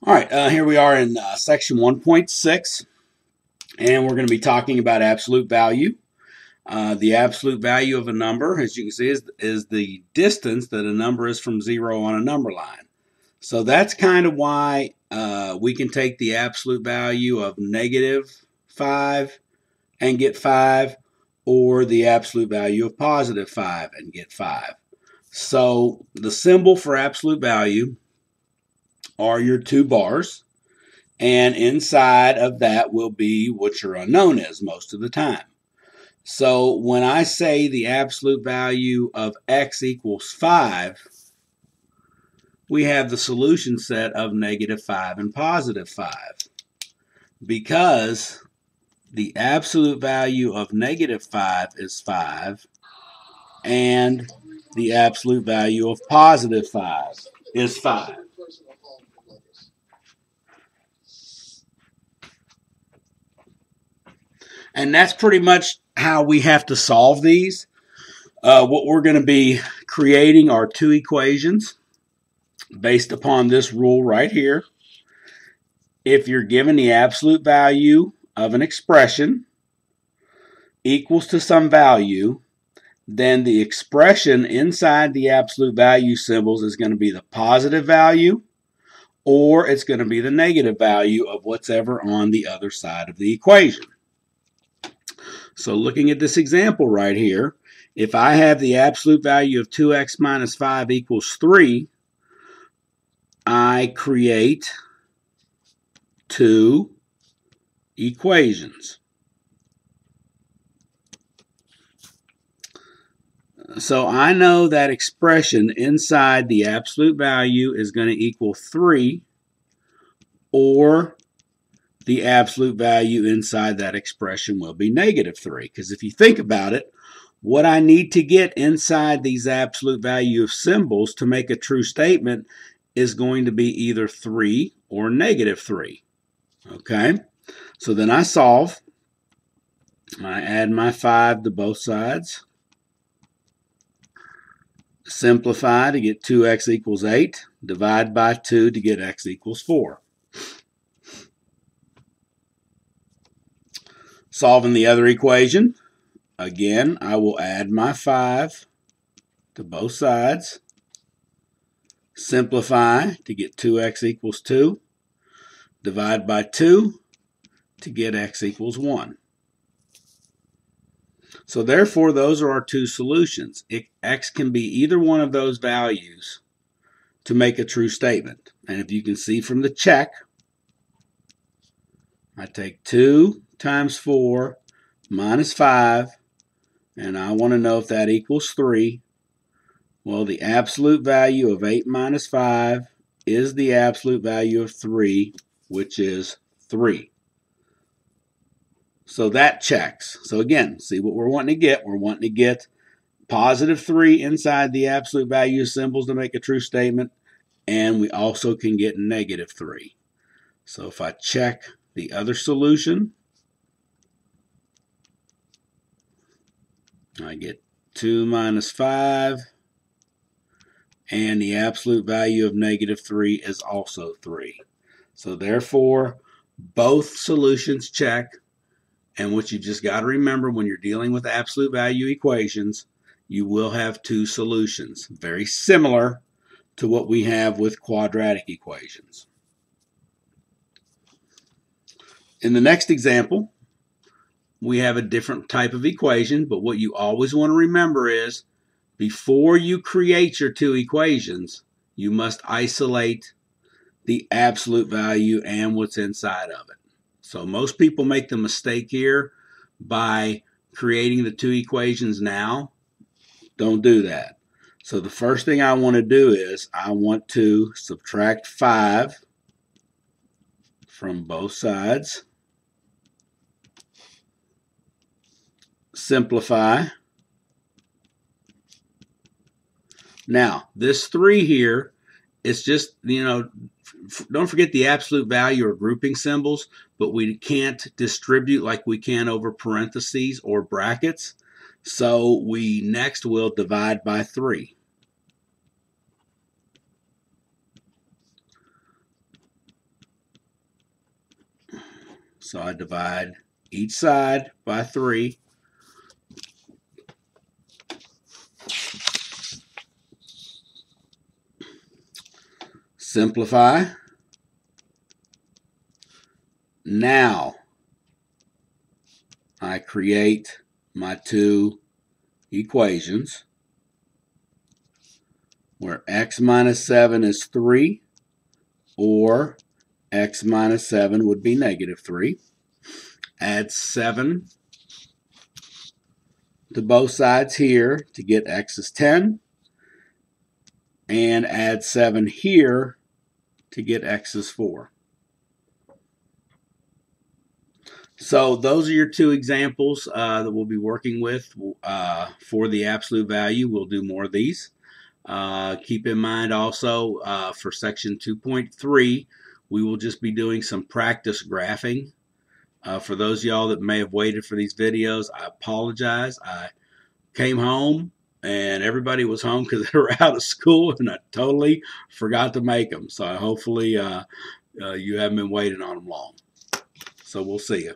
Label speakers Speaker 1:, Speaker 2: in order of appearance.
Speaker 1: All right, here we are in section 1.6, and we're going to be talking about absolute value. The absolute value of a number, as you can see, is the distance that a number is from zero on a number line. So that's kind of why we can take the absolute value of -5 and get 5, or the absolute value of +5 and get 5. So the symbol for absolute value are your two bars, and inside of that will be what your unknown is most of the time. So when I say the absolute value of x equals 5, we have the solution set of -5 and +5, because the absolute value of -5 is 5, and the absolute value of +5 is 5. And that's pretty much how we have to solve these. What we're going to be creating are two equations based upon this rule right here. If you're given the absolute value of an expression equals to some value, then the expression inside the absolute value symbols is going to be the positive value, or it's going to be the negative value of what's ever on the other side of the equation. So looking at this example right here, if I have the absolute value of 2x minus 5 equals 3, I create two equations. So I know that expression inside the absolute value is going to equal 3, or the absolute value inside that expression will be -3. Because if you think about it, what I need to get inside these absolute value of symbols to make a true statement is going to be either 3 or -3. Okay? So then I solve. I add my 5 to both sides. Simplify to get 2x equals 8. Divide by 2 to get x equals 4. Solving the other equation, again, I will add my 5 to both sides. Simplify to get 2x equals 2. Divide by 2 to get x equals 1. So therefore, those are our two solutions. X can be either one of those values to make a true statement. And if you can see from the check, I take 2 times 4 minus 5, and I want to know if that equals 3. Well, the absolute value of 8 minus 5 is the absolute value of 3, which is 3. So that checks. So again, see what we're wanting to get. We're wanting to get +3 inside the absolute value symbols to make a true statement, and we also can get -3. So if I check the other solution, I get 2 minus 5, and the absolute value of -3 is also 3. So therefore, both solutions check. And what you just got to remember when you're dealing with absolute value equations, you will have two solutions, very similar to what we have with quadratic equations. In the next example, we have a different type of equation, but what you always want to remember is before you create your two equations, you must isolate the absolute value and what's inside of it. So most people make the mistake here by creating the two equations now. Don't do that. So the first thing I want to do is I want to subtract 5 from both sides. Simplify. Now, this 3 here is just, don't forget the absolute value or grouping symbols, but we can't distribute like we can over parentheses or brackets. So we next will divide by 3. So I divide each side by 3. Simplify. Now I create my two equations where x minus 7 is 3, or x minus 7 would be negative 3. Add 7 to both sides here to get x is 10, and add 7 here to get x is 4. So those are your two examples that we'll be working with for the absolute value. We'll do more of these. Keep in mind also for section 2.3, we will just be doing some practice graphing. For those of y'all that may have waited for these videos, I apologize. I came home and everybody was home because they were out of school, and I totally forgot to make them. So hopefully you haven't been waiting on them long. So we'll see you.